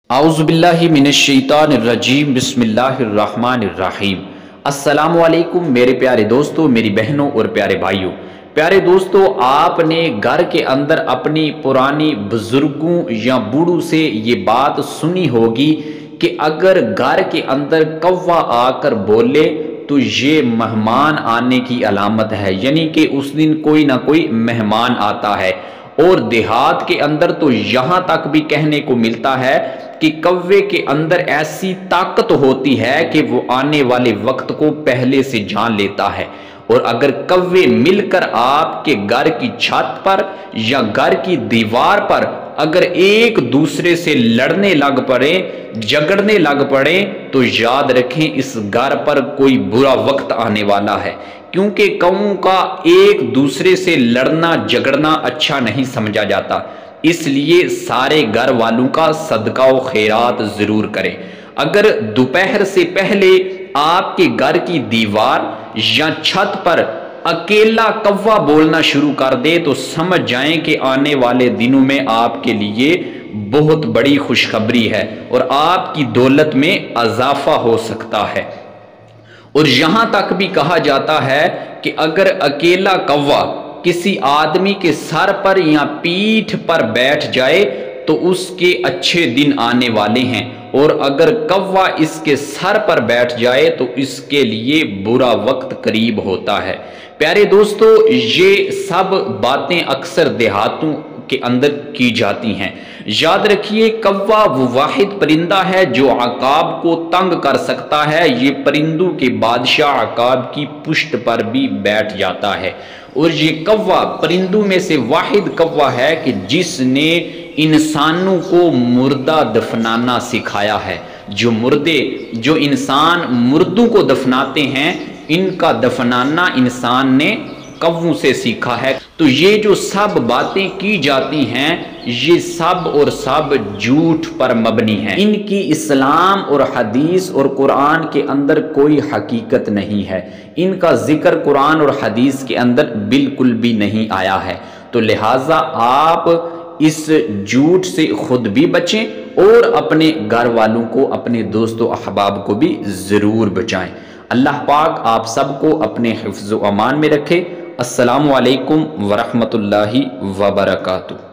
اعوذ باللہ من الشیطان الرجیم بسم اللہ الرحمن الرحیم۔ السلام علیکم میرے پیارے دوستو، میری بہنوں اور پیارے بھائیوں۔ پیارے دوستو، آپ نے گھر کے اندر اپنی پرانی بزرگوں یا بوڑھوں سے یہ بات سنی ہوگی کہ اگر گھر کے اندر کوا آ کر بولے تو یہ مہمان آنے کی علامت ہے، یعنی کہ اس دن کوئی نہ کوئی مہمان آتا ہے۔ اور دیہات کے اندر تو یہاں تک بھی کہنے کو ملتا ہے کہ کوے کے اندر ایسی طاقت ہوتی ہے کہ وہ آنے والے وقت کو پہلے سے جان لیتا ہے۔ اور اگر کوے مل کر آپ کے گھر کی چھت پر یا گھر کی دیوار پر اگر ایک دوسرے سے لڑنے لگ پڑے، جھگڑنے لگ پڑے، تو یاد رکھیں اس گھر پر کوئی برا وقت آنے والا ہے، کیونکہ کووں کا ایک دوسرے سے لڑنا جھگڑنا اچھا نہیں سمجھا جاتا۔ اس لیے سارے گھر والوں کا صدقہ و خیرات ضرور کریں۔ اگر دوپہر سے پہلے آپ کے گھر کی دیوار یا چھت پر اکیلا کوا بولنا شروع کر دے تو سمجھ جائیں کہ آنے والے دنوں میں آپ کے لیے بہت بڑی خوشخبری ہے اور آپ کی دولت میں اضافہ ہو سکتا ہے۔ اور یہاں تک بھی کہا جاتا ہے کہ اگر اکیلا کوا کسی آدمی کے سر پر یا پیٹھ پر بیٹھ جائے تو اس کے اچھے دن آنے والے ہیں، اور اگر کوا اس کے سر پر بیٹھ جائے تو اس کے لیے برا وقت قریب ہوتا ہے۔ پیارے دوستو، یہ سب باتیں اکثر دیہاتوں کے اندر کی جاتی ہیں۔ یاد رکھیے، کوا وہ واحد پرندہ ہے جو عقاب کو تنگ کر سکتا ہے۔ یہ پرندوں کے بادشاہ عقاب کی پشت پر بھی بیٹھ جاتا ہے، اور یہ کوا پرندوں میں سے واحد کوا ہے کہ جس نے انسانوں کو مردہ دفنانا سکھایا ہے۔ جو انسان مردوں کو دفناتے ہیں، ان کا دفنانا انسان نے کووں سے سیکھا ہے۔ تو یہ جو سب باتیں کی جاتی ہیں، یہ سب اور سب جھوٹ پر مبنی ہیں۔ ان کی اسلام اور حدیث اور قرآن کے اندر کوئی حقیقت نہیں ہے۔ ان کا ذکر قرآن اور حدیث کے اندر بالکل بھی نہیں آیا ہے۔ تو لہٰذا آپ اس جھوٹ سے خود بھی بچیں اور اپنے گھر والوں کو، اپنے دوست و احباب کو بھی ضرور بچائیں۔ اللہ پاک آپ سب کو اپنے حفظ و امان میں رکھے۔ السلام علیکم ورحمۃ اللہ وبرکاتہ۔